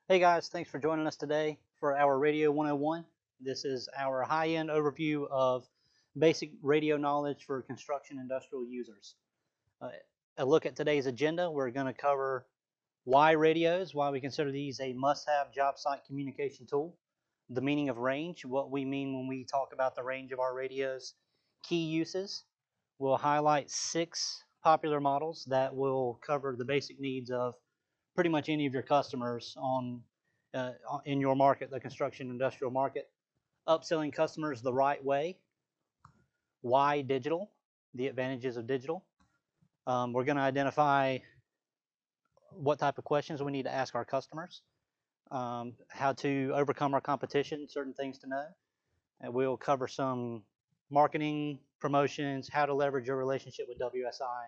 Hey guys, thanks for joining us today for our Radio 101. This is our high-end overview of basic radio knowledge for construction industrial users. Uh, a look at today's agenda, we're going to cover why radios, why we consider these a must-have job site communication tool, the meaning of range, what we mean when we talk about the range of our radios, key uses. We'll highlight 6 popular models that will cover the basic needs of pretty much any of your customers uh, in your market, the construction industrial market. Upselling customers the right way. Why digital? The advantages of digital. We're going to identify what type of questions we need to ask our customers, how to overcome our competition, certain things to know. And we'll cover some marketing, promotions, how to leverage your relationship with WSI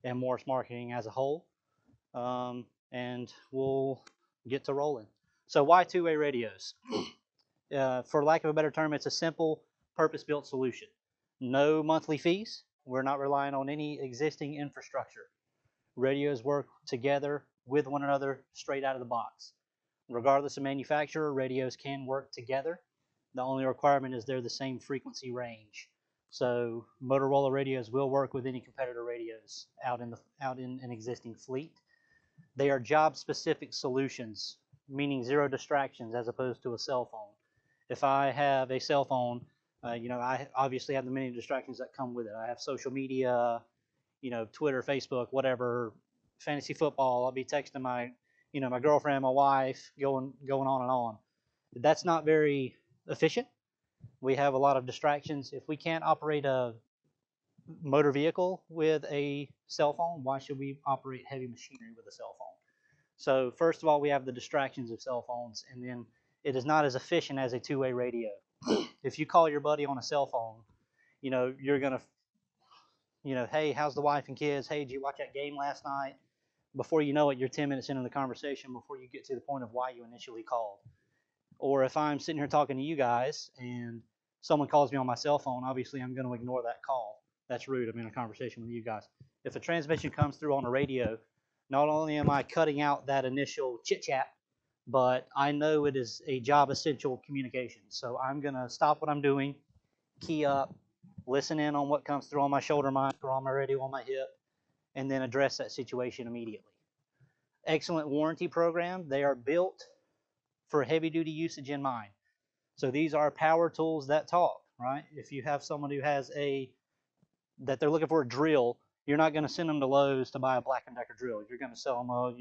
and Morris Marketing as a whole. And we'll get to rolling. So why two-way radios? For lack of a better term, it's a simple purpose-built solution. No monthly fees. We're not relying on any existing infrastructure. Radios work together with one another straight out of the box. Regardless of manufacturer, radios can work together. The only requirement is they're the same frequency range. So Motorola radios will work with any competitor radios out in an existing fleet. They are job-specific solutions, meaning zero distractions as opposed to a cell phone. If I have a cell phone, I obviously have the many distractions that come with it. I have social media, Twitter, Facebook, whatever, fantasy football. I'll be texting my girlfriend, my wife, going on and on. That's not very efficient. We have a lot of distractions. If we can't operate a motor vehicle with a cell phone, why should we operate heavy machinery with a cell phone? So first of all, we have the distractions of cell phones, and then it is not as efficient as a two-way radio. If you call your buddy on a cell phone, you're gonna, hey, how's the wife and kids? Hey, did you watch that game last night? Before you know it, you're 10 minutes into the conversation before you get to the point of why you initially called. Or if I'm sitting here talking to you guys and someone calls me on my cell phone, obviously I'm going to ignore that call. That's rude. I'm in a conversation with you guys. If a transmission comes through on a radio, not only am I cutting out that initial chit chat, but I know it is a job essential communication. So I'm going to stop what I'm doing, key up, listen in on what comes through on my shoulder mic or on my radio on my hip, and then address that situation immediately. Excellent warranty program. They are built for heavy duty usage in mind. So these are power tools that talk, right? If you have someone who has that they're looking for a drill, you're not going to send them to Lowe's to buy a Black & Decker drill. You're going to sell them a,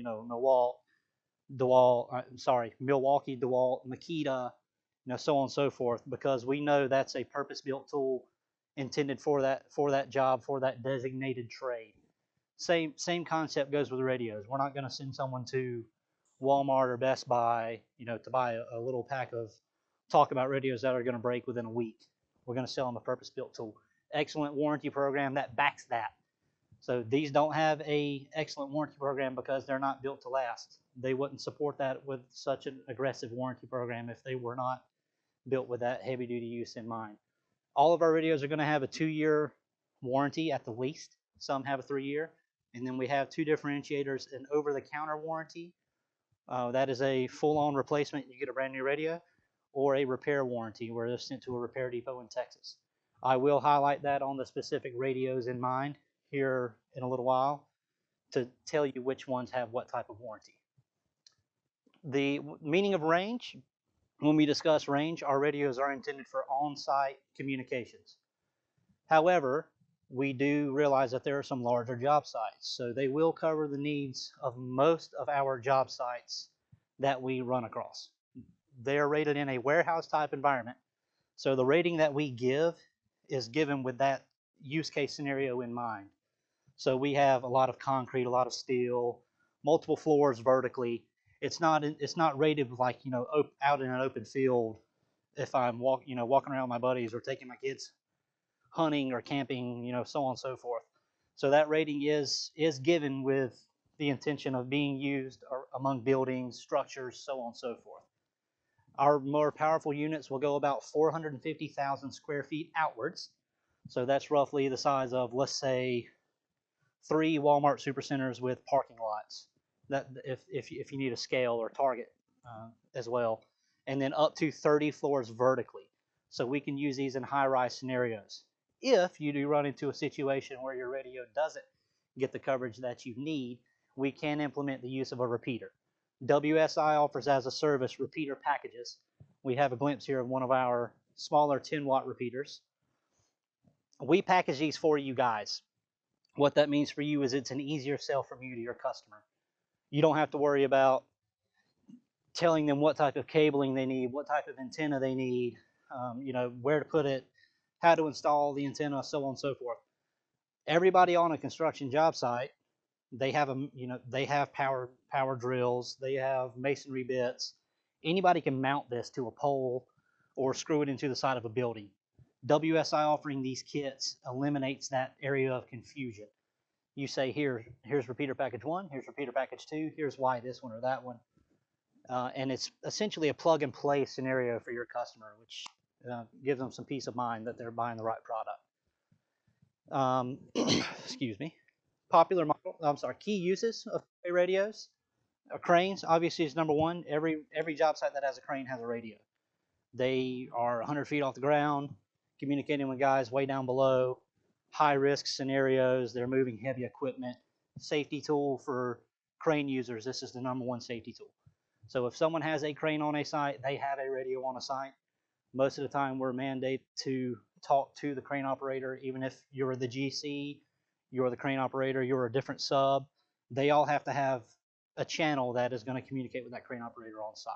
Milwaukee, DeWalt, Makita, so on and so forth, because we know that's a purpose-built tool intended for that job, for that designated trade. Same concept goes with radios. We're not going to send someone to Walmart or Best Buy, to buy a little pack of talk about radios that are going to break within a week. We're going to sell them a purpose-built tool. Excellent warranty program that backs that. So these don't have a excellent warranty program because they're not built to last. They wouldn't support that with such an aggressive warranty program if they were not built with that heavy-duty use in mind. All of our radios are going to have a 2-year warranty at the least. Some have a 3-year. And then we have 2 differentiators: an over-the-counter warranty. That is a full-on replacement. You get a brand new radio, or a repair warranty where they're sent to a repair depot in Texas. I will highlight that on the specific radios in mind here in a little while to tell you which ones have what type of warranty. The meaning of range: when we discuss range, our radios are intended for on-site communications. However, we do realize that there are some larger job sites, so they will cover the needs of most of our job sites that we run across. They are rated in a warehouse type environment, so the rating that we give is given with that use case scenario in mind. So we have a lot of concrete, a lot of steel, multiple floors vertically. It's not rated like out in an open field. If I'm walking around with my buddies or taking my kids hunting or camping, so on and so forth. So that rating is given with the intention of being used among buildings, structures, so on and so forth. Our more powerful units will go about 450,000 square feet outwards. So that's roughly the size of, let's say, 3 Walmart supercenters with parking lots. That if you need a scale or target as well, and then up to 30 floors vertically. So we can use these in high-rise scenarios. If you do run into a situation where your radio doesn't get the coverage that you need, we can implement the use of a repeater. WSI offers as a service repeater packages. We have a glimpse here of one of our smaller 10-watt repeaters. We package these for you guys. What that means for you is it's an easier sell from you to your customer. You don't have to worry about telling them what type of cabling they need, what type of antenna they need, where to put it, how to install the antenna, so on and so forth. Everybody on a construction job site, they have power drills, they have masonry bits. Anybody can mount this to a pole or screw it into the side of a building. WSI offering these kits eliminates that area of confusion. You say, here's repeater package 1, here's repeater package 2, here's why this one or that one. And it's essentially a plug and play scenario for your customer, which gives them some peace of mind that they're buying the right product. Excuse me. Key uses of radios. Cranes, obviously, is number one. Every job site that has a crane has a radio. They are 100 feet off the ground, communicating with guys way down below, high risk scenarios. They're moving heavy equipment. Safety tool for crane users. This is the number one safety tool. So if someone has a crane on a site, they have a radio on a site. Most of the time, we're mandated to talk to the crane operator, even if you're the GC, you're the crane operator, you're a different sub. They all have to have a channel that is going to communicate with that crane operator on site.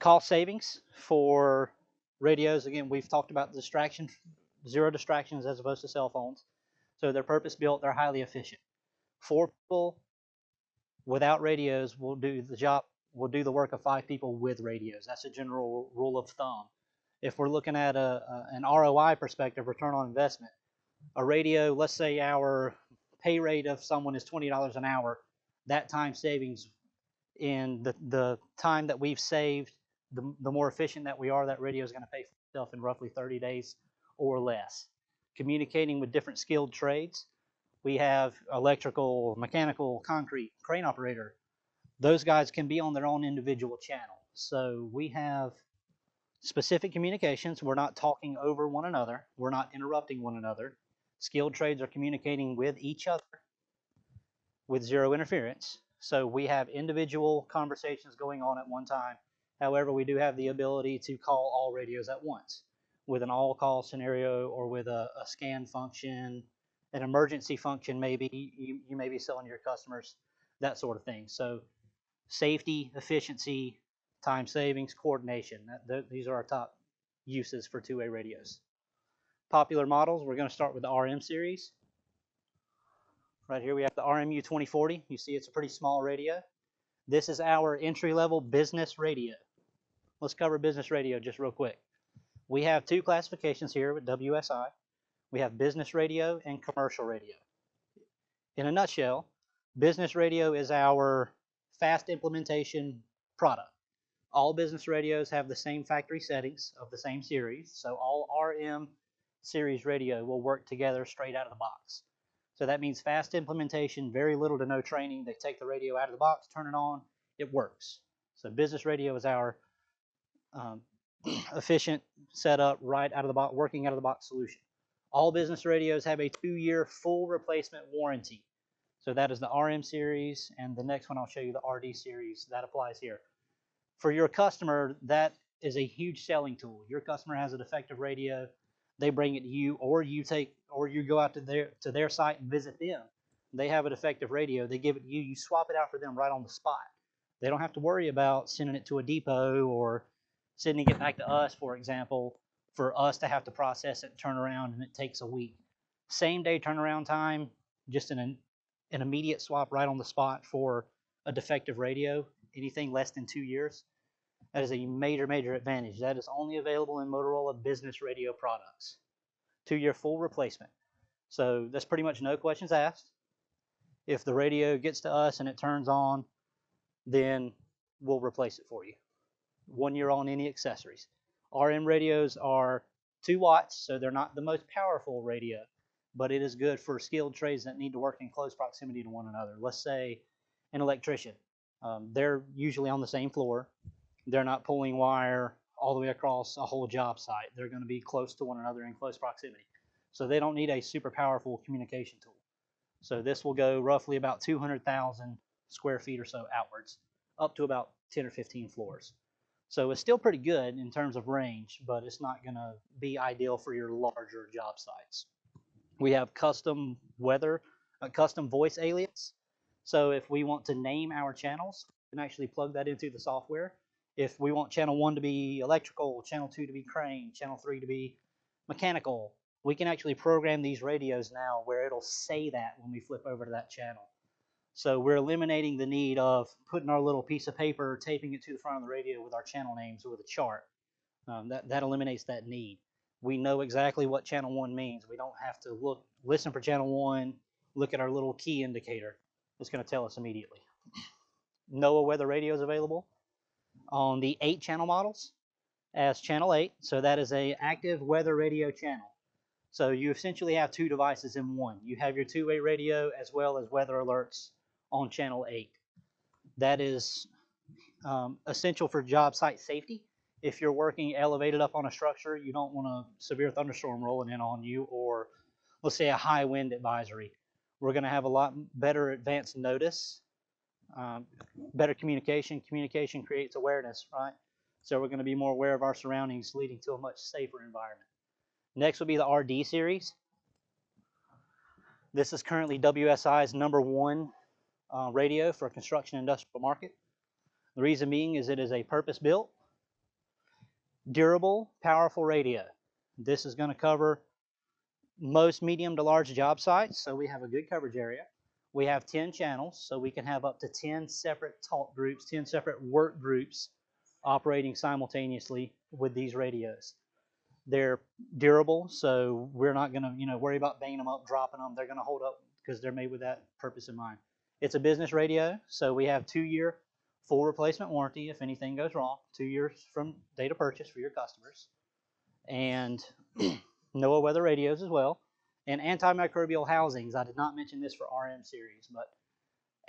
Cost savings for radios. Again, we've talked about distraction, zero distractions as opposed to cell phones. So they're purpose built, they're highly efficient. 4 people without radios will do the work of 5 people with radios. That's a general rule of thumb. If we're looking at an ROI perspective, return on investment, a radio, let's say our pay rate of someone is $20 an hour, that time savings in the time that we've saved, the more efficient that we are, that radio is going to pay for itself in roughly 30 days or less. Communicating with different skilled trades. We have electrical, mechanical, concrete, crane operator. Those guys can be on their own individual channel. So we have specific communications. We're not talking over one another. We're not interrupting one another. Skilled trades are communicating with each other with zero interference. So we have individual conversations going on at one time. However, we do have the ability to call all radios at once with an all-call scenario or with a scan function, an emergency function maybe. You may be selling to your customers, that sort of thing. So safety, efficiency, time savings, coordination. These are our top uses for two-way radios. Popular models, we're going to start with the RM series. Right here we have the RMU 2040. You see it's a pretty small radio. This is our entry-level business radio. Let's cover business radio just real quick. We have two classifications here with WSI. We have business radio and commercial radio. In a nutshell, business radio is our fast implementation product. All business radios have the same factory settings of the same series, so all RM series radio will work together straight out of the box. So that means fast implementation, very little to no training. They take the radio out of the box, turn it on, it works. So business radio is our efficient setup, right out of the box, working out of the box solution. All business radios have a 2-year full replacement warranty. So that is the RM series, and the next one I'll show you, the RD series, that applies here. For your customer, that is a huge selling tool. Your customer has a defective radio, they bring it to you, or you go out to their site and visit them. They have a defective radio, they give it to you, you swap it out for them right on the spot. They don't have to worry about sending it to a depot or sending it back to us, for example, for us to have to process it and turn around, and it takes a week. Same day turnaround time, just an immediate swap right on the spot for a defective radio, anything less than 2 years. That is a major, major advantage. That is only available in Motorola business radio products. 2-year full replacement. So that's pretty much no questions asked. If the radio gets to us and it turns on, then we'll replace it for you. 1 year on any accessories. RM radios are 2 watts, so they're not the most powerful radio, but it is good for skilled trades that need to work in close proximity to one another. Let's say an electrician. They're usually on the same floor. They're not pulling wire all the way across a whole job site. They're going to be close to one another in close proximity. So they don't need a super powerful communication tool. So this will go roughly about 200,000 square feet or so outwards, up to about 10 or 15 floors. So it's still pretty good in terms of range, but it's not going to be ideal for your larger job sites. We have custom custom voice alias. So if we want to name our channels, we can actually plug that into the software. If we want channel 1 to be electrical, channel 2 to be crane, channel 3 to be mechanical, we can actually program these radios now where it'll say that when we flip over to that channel. So we're eliminating the need of putting our little piece of paper, taping it to the front of the radio with our channel names with a chart. That eliminates that need. We know exactly what channel 1 means. We don't have to listen for channel 1, look at our little key indicator. It's going to tell us immediately. NOAA weather radio is available on the 8-channel models as channel 8. So that is an active weather radio channel. So you essentially have 2 devices in one. You have your two-way radio as well as weather alerts on channel 8. That is essential for job site safety. If you're working elevated up on a structure, you don't want a severe thunderstorm rolling in on you, or let's say a high wind advisory. We're going to have a lot better advanced notice, better communication. Communication creates awareness, right? So we're going to be more aware of our surroundings, leading to a much safer environment. Next will be the RD series. This is currently WSI's #1 radio for construction industrial market. The reason being is it is a purpose-built, durable, powerful radio. This is going to cover most medium to large job sites, so we have a good coverage area. We have 10 channels, so we can have up to 10 separate talk groups, 10 separate work groups operating simultaneously with these radios. They're durable, so we're not going to worry about banging them up, dropping them. They're going to hold up because they're made with that purpose in mind. It's a business radio, so we have 2-year full replacement warranty if anything goes wrong, 2 years from date of purchase for your customers, and NOAA weather radios as well, and antimicrobial housings. I did not mention this for RM series, but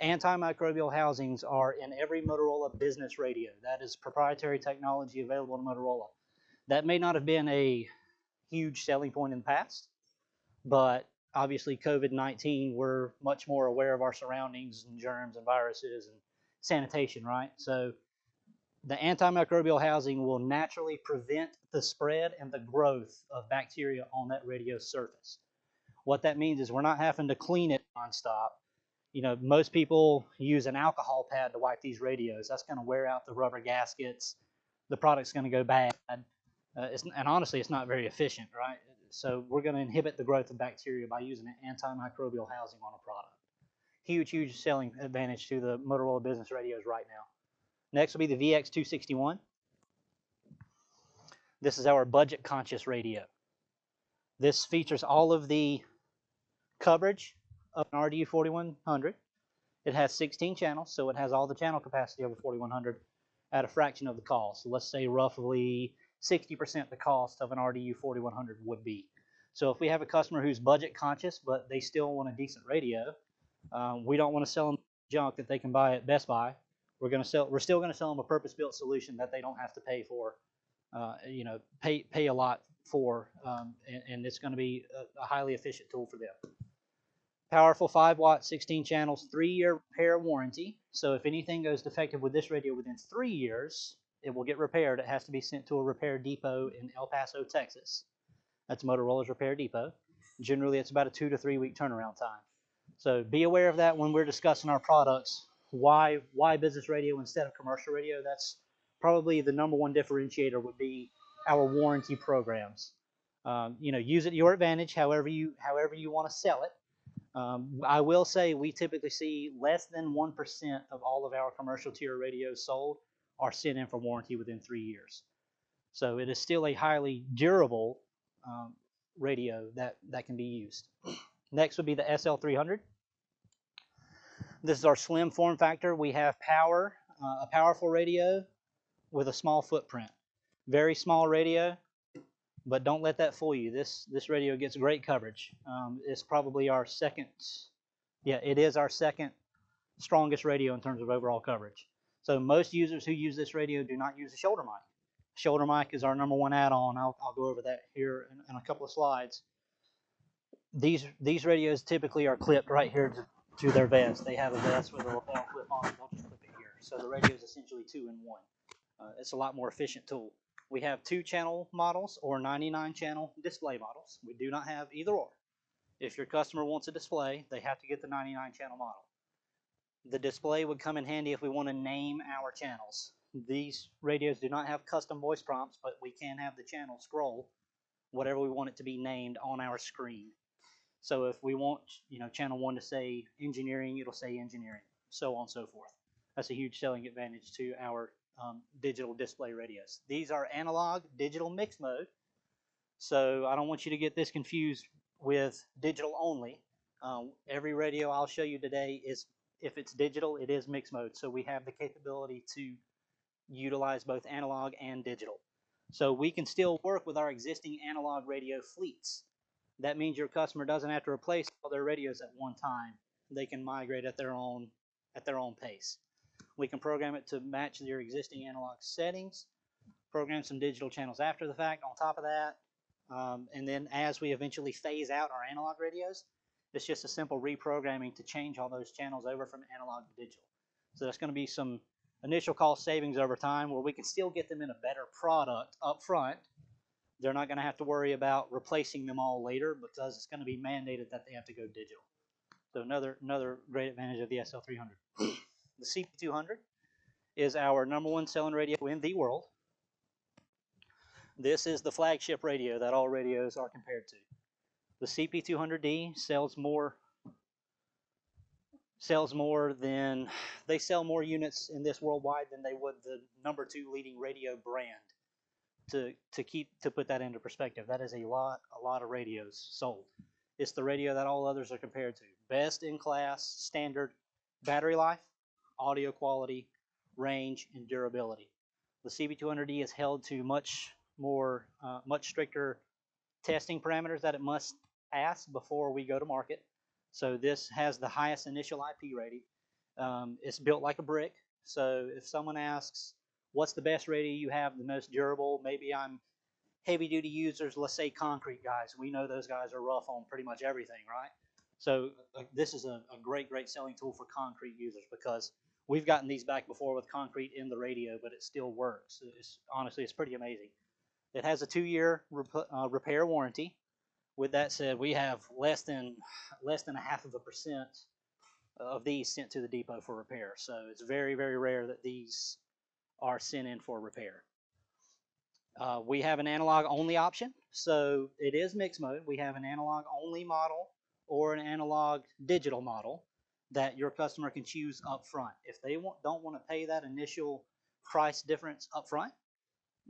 antimicrobial housings are in every Motorola business radio. That is proprietary technology available to Motorola. That may not have been a huge selling point in the past, but obviously COVID-19, we're much more aware of our surroundings and germs and viruses and sanitation, right? So the antimicrobial housing will naturally prevent the spread and the growth of bacteria on that radio surface. What that means is we're not having to clean it nonstop. Most people use an alcohol pad to wipe these radios. That's going to wear out the rubber gaskets. The product's going to go bad. And honestly, it's not very efficient, right? So we're going to inhibit the growth of bacteria by using an antimicrobial housing on a product. Huge, huge selling advantage to the Motorola business radios right now. Next will be the VX261. This is our budget-conscious radio. This features all of the coverage of an RDU 4100. It has 16 channels, so it has all the channel capacity of a 4100 at a fraction of the cost. So let's say roughly 60% the cost of an RDU 4100 would be. So if we have a customer who's budget conscious, but they still want a decent radio, we don't want to sell them junk that they can buy at Best Buy. We're still going to sell them a purpose-built solution that they don't have to pay for, pay a lot for, and it's going to be a highly efficient tool for them. Powerful 5-watt, 16 channels, 3-year repair warranty. So if anything goes defective with this radio within 3 years, it will get repaired. It has to be sent to a repair depot in El Paso, Texas. That's Motorola's repair depot. Generally, it's about a 2 to 3 week turnaround time. So be aware of that when we're discussing our products. Why business radio instead of commercial radio? That's probably the #1 differentiator would be our warranty programs. Use it to your advantage, however you want to sell it. I will say we typically see less than 1% of all of our commercial tier radios sold are sent in for warranty within 3 years. So it is still a highly durable radio that can be used. Next would be the SL300. This is our slim form factor. We have power, a powerful radio with a small footprint. Very small radio, but don't let that fool you. This radio gets great coverage. It's probably our second, it is our second strongest radio in terms of overall coverage. So most users who use this radio do not use a shoulder mic. Shoulder mic is our number one add-on. I'll go over that here in a couple of slides. These radios typically are clipped right here to their vest. They have a vest with a lapel clip on it. They'll just clip it here. So the radio is essentially 2-in-1. It's a lot more efficient tool. We have 2-channel models or 99-channel display models. We do not have either or. If your customer wants a display, they have to get the 99-channel model. The display would come in handy if we want to name our channels. These radios do not have custom voice prompts, but we can have the channel scroll whatever we want it to be named on our screen. So if we want, channel 1 to say engineering, it'll say engineering, so on and so forth. That's a huge selling advantage to our digital display radios. These are analog digital mix mode, so I don't want you to get this confused with digital only. Every radio I'll show you today is, if it's digital, it is mix mode, so we have the capability to utilize both analog and digital. So we can still work with our existing analog radio fleets. That means your customer doesn't have to replace all their radios at one time. They can migrate at their own pace. We can program it to match your existing analog settings, program some digital channels after the fact on top of that, and then as we eventually phase out our analog radios, it's just a simple reprogramming to change all those channels over from analog to digital. So that's going to be some initial cost savings over time where we can still get them in a better product up front. They're not going to have to worry about replacing them all later because it's going to be mandated that they have to go digital. So another great advantage of the SL300. The CP200 is our #1 selling radio in the world. This is the flagship radio that all radios are compared to. The CP200D they sell more units in this worldwide than they would the #2 leading radio brand. To put that into perspective, that is a lot of radios sold. It's the radio that all others are compared to. Best in class, standard battery life, audio quality, range, and durability. The CP200D is held to much stricter testing parameters that it must pass before we go to market. So this has the highest initial IP rating. It's built like a brick. So if someone asks, what's the best radio you have, the most durable? Maybe I'm heavy duty users, let's say concrete guys. We know those guys are rough on pretty much everything, right? So this is a great selling tool for concrete users because we've gotten these back before with concrete in the radio, but it still works. Honestly, it's pretty amazing. It has a 2-year repair warranty. With that said, we have less than 0.5% of these sent to the depot for repair. So it's very rare that these are sent in for repair. We have an analog only option, so it is mixed mode. We have an analog only model or an analog digital model that your customer can choose up front. If they don't want to pay that initial price difference up front,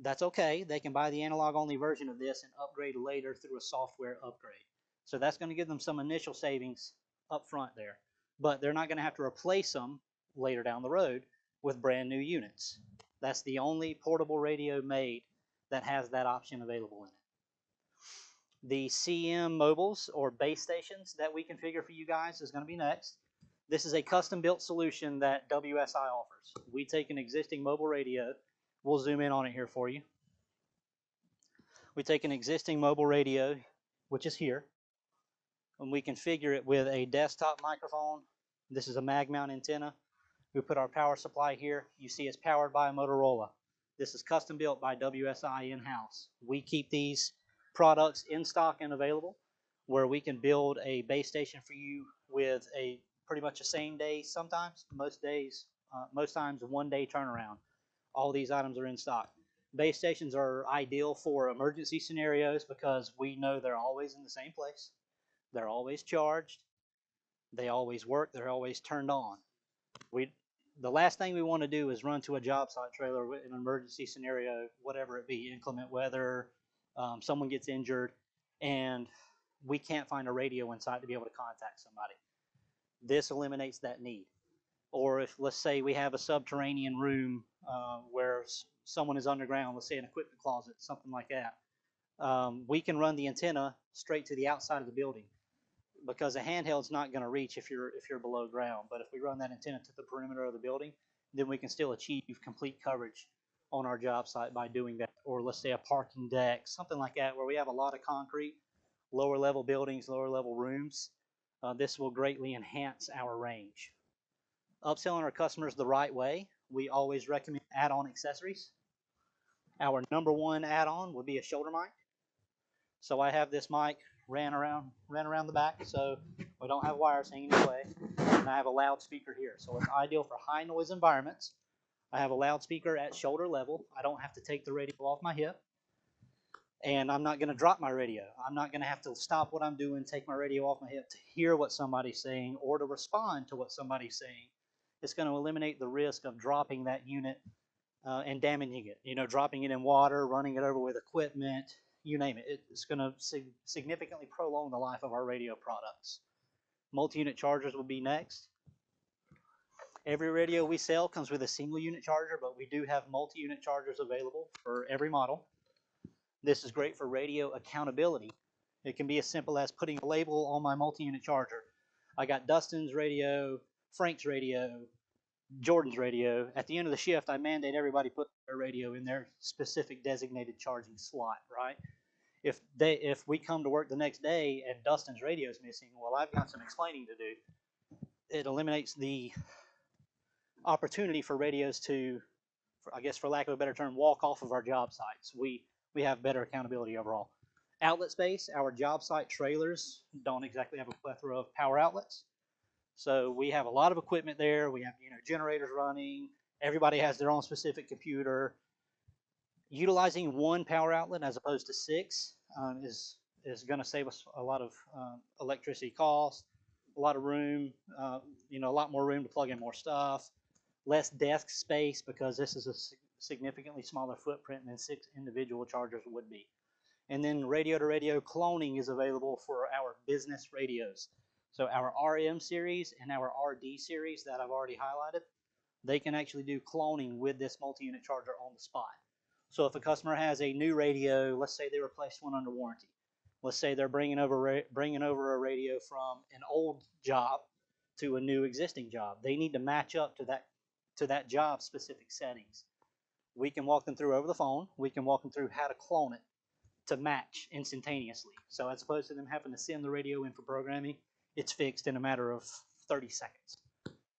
that's okay. They can buy the analog only version of this and upgrade later through a software upgrade. So that's going to give them some initial savings up front there, but they're not going to have to replace them later down the road with brand new units. That's the only portable radio made that has that option available in it. The CM mobiles or base stations that we configure for you guys is going to be next. This is a custom built solution that WSI offers. We take an existing mobile radio. We'll zoom in on it here for you. We take an existing mobile radio, which is here, and we configure it with a desktop microphone. This is a mag mount antenna. We put our power supply here. You see it's powered by a Motorola. This is custom built by WSI in-house. We keep these products in stock and available where we can build a base station for you with pretty much a same day sometimes, most times a 1-day turnaround. All these items are in stock. Base stations are ideal for emergency scenarios because we know they're always in the same place. They're always charged. They always work. They're always turned on. The last thing we want to do is run to a job site trailer in an emergency scenario, whatever it be, inclement weather, someone gets injured, and we can't find a radio inside to be able to contact somebody. This eliminates that need. Or if, let's say, we have a subterranean room where someone is underground, let's say an equipment closet, something like that, we can run the antenna straight to the outside of the building. because a handheld's not going to reach if you're below ground. But if we run that antenna to the perimeter of the building, then we can still achieve complete coverage on our job site by doing that. Or let's say a parking deck, something like that, where we have a lot of concrete, lower level buildings, lower level rooms. This will greatly enhance our range. Upselling our customers the right way, we always recommend add-on accessories. Our number one add-on would be a shoulder mic. So I have this mic ran around the back, so we don't have wires hanging in the way. And I have a loudspeaker here, so it's ideal for high noise environments. I have a loudspeaker at shoulder level. I don't have to take the radio off my hip, and I'm not going to drop my radio. I'm not going to have to stop what I'm doing, take my radio off my hip to hear what somebody's saying or to respond to what somebody's saying. It's going to eliminate the risk of dropping that unit and damaging it. You know, dropping it in water, running it over with equipment, you name it. It's going to significantly prolong the life of our radio products. Multi-unit chargers will be next. Every radio we sell comes with a single unit charger, but we do have multi-unit chargers available for every model. This is great for radio accountability. It can be as simple as putting a label on my multi-unit charger. I got Dustin's radio, Frank's radio, Jordan's radio. At the end of the shift, I mandate everybody put their radio in their specific designated charging slot, right? If we come to work the next day and Dustin's radio is missing, well, I've got some explaining to do. It eliminates the opportunity for radios to, I guess for lack of a better term, walk off of our job sites. We have better accountability overall. Outlet space, our job site trailers don't exactly have a plethora of power outlets. So we have a lot of equipment there. We have, generators running. Everybody has their own specific computer. Utilizing one power outlet as opposed to 6 is going to save us a lot of electricity costs, a lot of room, a lot more room to plug in more stuff, less desk space because this is a significantly smaller footprint than 6 individual chargers would be. And then radio-to-radio cloning is available for our business radios. So our RM series and our RD series that I've already highlighted, they can actually do cloning with this multi-unit charger on the spot. So if a customer has a new radio, let's say they replaced one under warranty. Let's say they're bringing over a radio from an old job to a new existing job. They need to match up to that job specific settings. We can walk them through over the phone. We can walk them through how to clone it to match instantaneously. So as opposed to them having to send the radio in for programming, it's fixed in a matter of 30 seconds.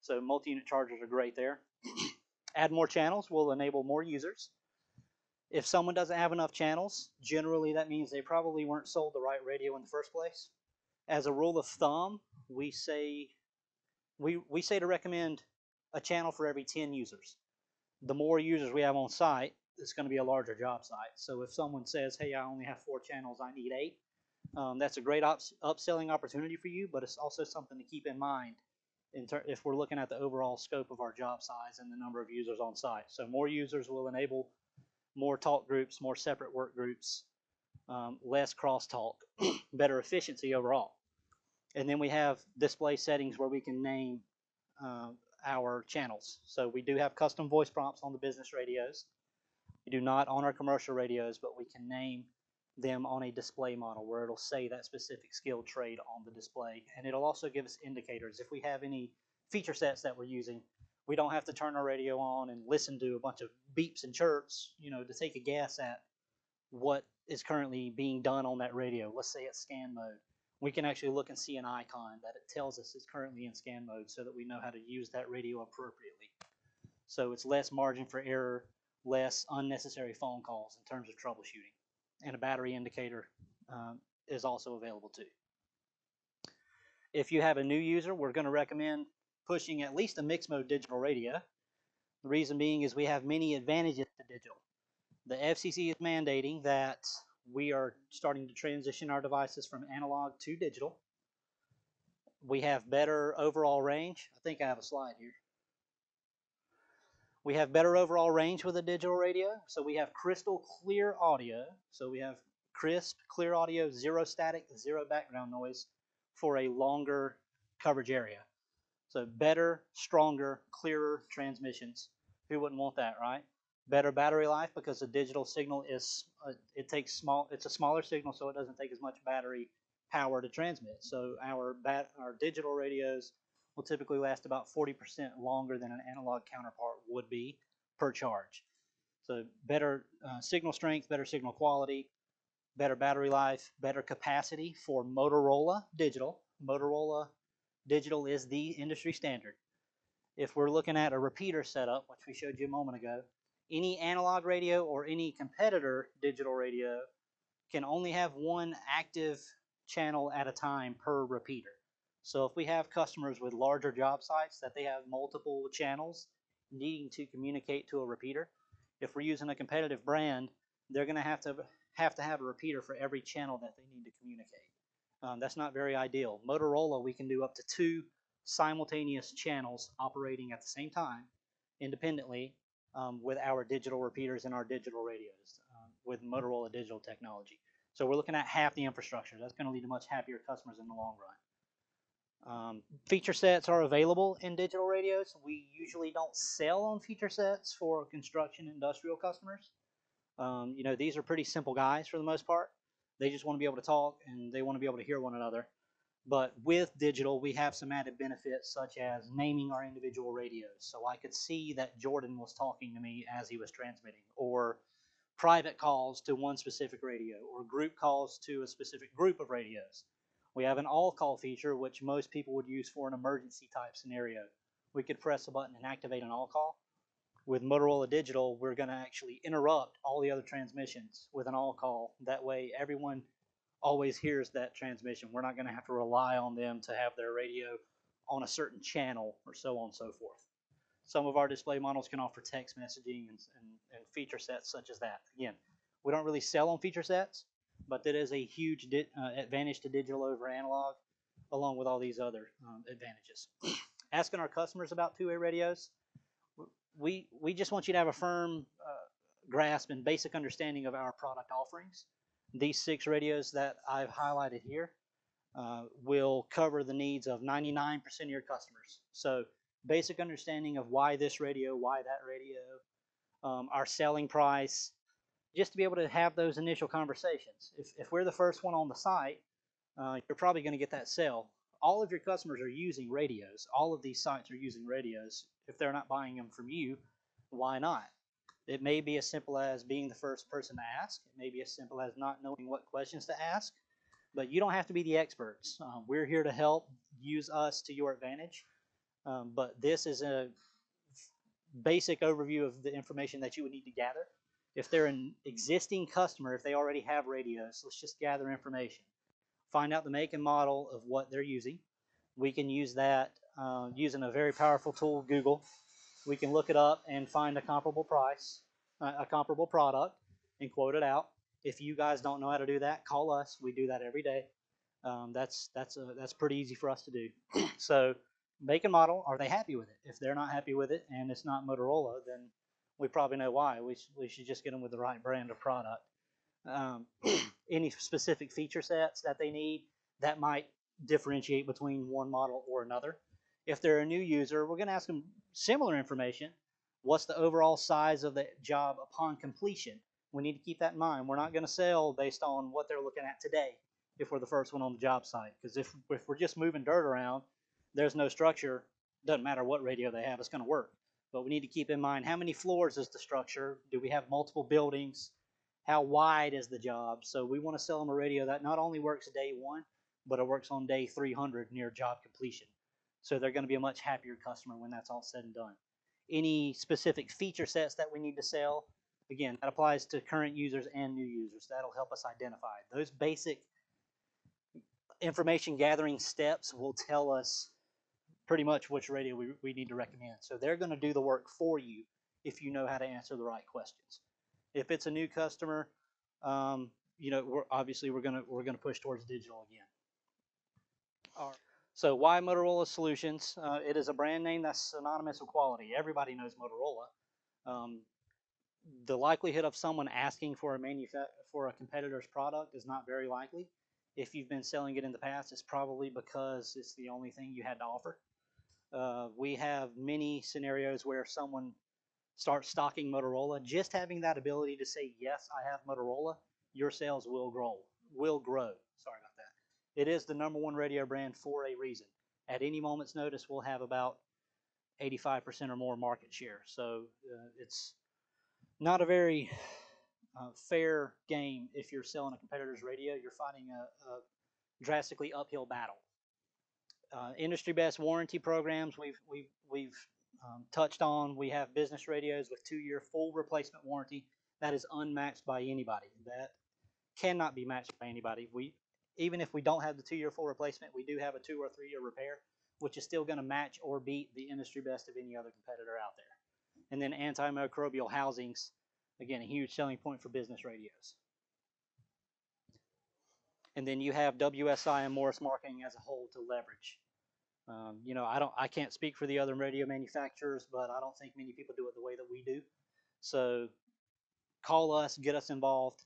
So multi-unit chargers are great there. Add more channels will enable more users. If someone doesn't have enough channels, generally that means they probably weren't sold the right radio in the first place. As a rule of thumb, we say to recommend a channel for every 10 users. The more users we have on site, it's going to be a larger job site. So if someone says, hey, I only have 4 channels, I need 8, that's a great upselling opportunity for you, but it's also something to keep in mind if we're looking at the overall scope of our job size and the number of users on site. So more users will enable more talk groups, more separate work groups, less crosstalk, better efficiency overall. And then we have display settings where we can name our channels. So we do have custom voice prompts on the business radios. We do not on our commercial radios, but we can name them on a display model where it'll say that specific skill trade on the display. And it'll also give us indicators. If we have any feature sets that we're using, we don't have to turn our radio on and listen to a bunch of beeps and chirps, to take a guess at what is currently being done on that radio. Let's say it's scan mode. We can actually look and see an icon that it tells us is currently in scan mode so that we know how to use that radio appropriately. So it's less margin for error, less unnecessary phone calls in terms of troubleshooting. And a battery indicator is also available too. If you have a new user, we're going to recommend pushing at least a mixed mode digital radio. The reason being is we have many advantages to digital. The FCC is mandating that we are starting to transition our devices from analog to digital. We have better overall range. I think I have a slide here. We have better overall range with a digital radio. So we have crystal clear audio. So we have crisp, clear audio, zero static, zero background noise for a longer coverage area. So better, stronger, clearer transmissions. Who wouldn't want that, right? Better battery life because the digital signal is, it's a smaller signal, so it doesn't take as much battery power to transmit. So our digital radios will typically last about 40% longer than an analog counterpart would be per charge. So better signal strength, better signal quality, better battery life, better capacity for Motorola digital. Motorola digital is the industry standard. If we're looking at a repeater setup, which we showed you a moment ago, any analog radio or any competitor digital radio can only have one active channel at a time per repeater. So if we have customers with larger job sites that they have multiple channels needing to communicate to a repeater, if we're using a competitive brand, they're going to have a repeater for every channel that they need to communicate. That's not very ideal. Motorola, we can do up to 2 simultaneous channels operating at the same time independently with our digital repeaters and our digital radios with Motorola digital technology. So we're looking at half the infrastructure. That's going to lead to much happier customers in the long run. Feature sets are available in digital radios. We usually don't sell on feature sets for construction industrial customers. You know, these are pretty simple guys for the most part. They just want to be able to talk and they want to be able to hear one another. But with digital, we have some added benefits such as naming our individual radios. So I could see that Jordan was talking to me as he was transmitting, or private calls to one specific radio, or group calls to a specific group of radios. We have an all-call feature, which most people would use for an emergency type scenario. We could press a button and activate an all-call. With Motorola Digital, we're going to actually interrupt all the other transmissions with an all-call. That way, everyone always hears that transmission. We're not going to have to rely on them to have their radio on a certain channel or so on and so forth. Some of our display models can offer text messaging and feature sets such as that. Again, we don't really sell on feature sets, but that is a huge advantage to digital over analog, along with all these other advantages. Asking our customers about two-way radios, we just want you to have a firm grasp and basic understanding of our product offerings. These 6 radios that I've highlighted here will cover the needs of 99% of your customers. So basic understanding of why this radio, why that radio, our selling price, just to be able to have those initial conversations. If we're the first one on the site, you're probably going to get that sale. All of your customers are using radios. All of these sites are using radios. If they're not buying them from you, why not? It may be as simple as being the first person to ask. It may be as simple as not knowing what questions to ask. But you don't have to be the experts. We're here to help. Use us to your advantage. But this is a basic overview of the information that you would need to gather. If they're an existing customer, if they already have radios, let's just gather information. Find out the make and model of what they're using. We can use that using a very powerful tool, Google. We can look it up and find a comparable price, a comparable product, and quote it out. If you guys don't know how to do that, call us. We do that every day. That's pretty easy for us to do. So make and model, are they happy with it? If they're not happy with it and it's not Motorola, then we probably know why. We should just get them with the right brand of product. Any specific feature sets that they need, that might differentiate between one model or another. If they're a new user, we're going to ask them similar information. What's the overall size of the job upon completion? We need to keep that in mind. We're not going to sell based on what they're looking at today if we're the first one on the job site. Because if we're just moving dirt around, there's no structure. Doesn't matter what radio they have, it's going to work. But we need to keep in mind, how many floors is the structure? Do we have multiple buildings? How wide is the job? So we want to sell them a radio that not only works day 1, but it works on day 300 near job completion. So they're going to be a much happier customer when that's all said and done. Any specific feature sets that we need to sell, again, that applies to current users and new users. That'll help us identify. Those basic information gathering steps will tell us pretty much which radio we need to recommend. So they're going to do the work for you if you know how to answer the right questions. If it's a new customer, you know, we're gonna push towards digital again. All right. So why Motorola Solutions? It is a brand name that's synonymous with quality. Everybody knows Motorola. The likelihood of someone asking for a competitor's product is not very likely. If you've been selling it in the past, it's probably because it's the only thing you had to offer. We have many scenarios where someone starts stocking Motorola. Just having that ability to say, yes, I have Motorola, your sales will grow. Sorry about that. It is the #1 radio brand for a reason. At any moment's notice, we'll have about 85% or more market share. So it's not a very fair game if you're selling a competitor's radio. You're fighting a drastically uphill battle. Industry best warranty programs we've touched on. We have business radios with 2-year full replacement warranty. That is unmatched by anybody. That cannot be matched by anybody. Even if we don't have the 2-year full replacement, we do have a 2 or 3-year repair, which is still going to match or beat the industry best of any other competitor out there. And then antimicrobial housings, again, a huge selling point for business radios. And then you have WSI and Morris Marketing as a whole to leverage. You know, I can't speak for the other radio manufacturers, but I don't think many people do it the way that we do. So call us, get us involved.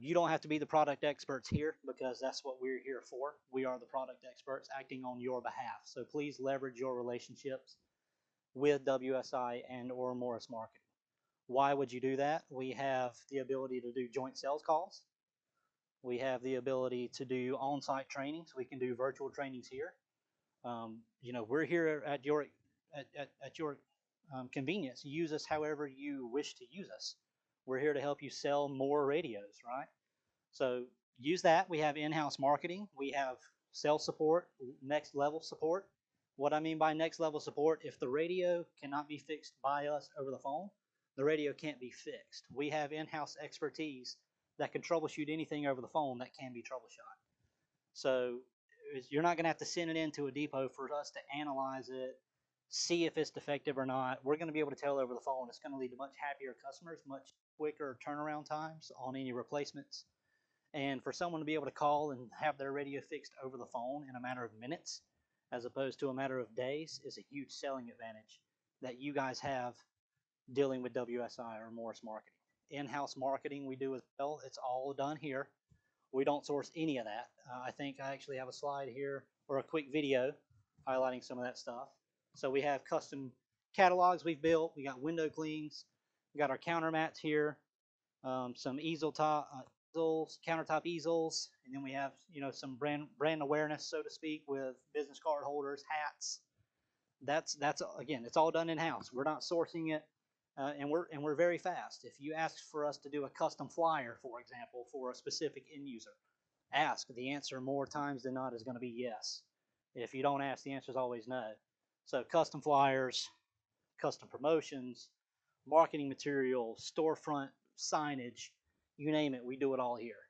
You don't have to be the product experts here, because that's what we're here for. We are the product experts acting on your behalf. So please leverage your relationships with WSI and or Morris Marketing. Why would you do that? We have the ability to do joint sales calls. We have the ability to do on-site trainings. We can do virtual trainings here. You know, we're here at your convenience. Use us however you wish to use us. We're here to help you sell more radios, right? So use that. We have in-house marketing. We have sales support, next level support. What I mean by next level support, if the radio cannot be fixed by us over the phone, the radio can't be fixed. We have in-house expertise that can troubleshoot anything over the phone that can be troubleshot. So you're not going to have to send it into a depot for us to analyze it, see if it's defective or not. We're going to be able to tell over the phone. It's going to lead to much happier customers, much quicker turnaround times on any replacements. And for someone to be able to call and have their radio fixed over the phone in a matter of minutes, as opposed to a matter of days, is a huge selling advantage that you guys have dealing with WSI or Morris Marketing. In-house marketing we do as well. It's all done here. We don't source any of that. I think I actually have a slide here or a quick video highlighting some of that stuff. So we have custom catalogs we've built. We got window clings. We got our counter mats here, some countertop easels, and then we have, you know, some brand awareness, so to speak, with business card holders, hats. That's again, it's all done in-house. We're not sourcing it. And we're very fast. If you ask for us to do a custom flyer, for example, for a specific end user, ask. The answer more times than not is going to be yes. If you don't ask, the answer is always no. So custom flyers, custom promotions, marketing materials, storefront signage, you name it, we do it all here.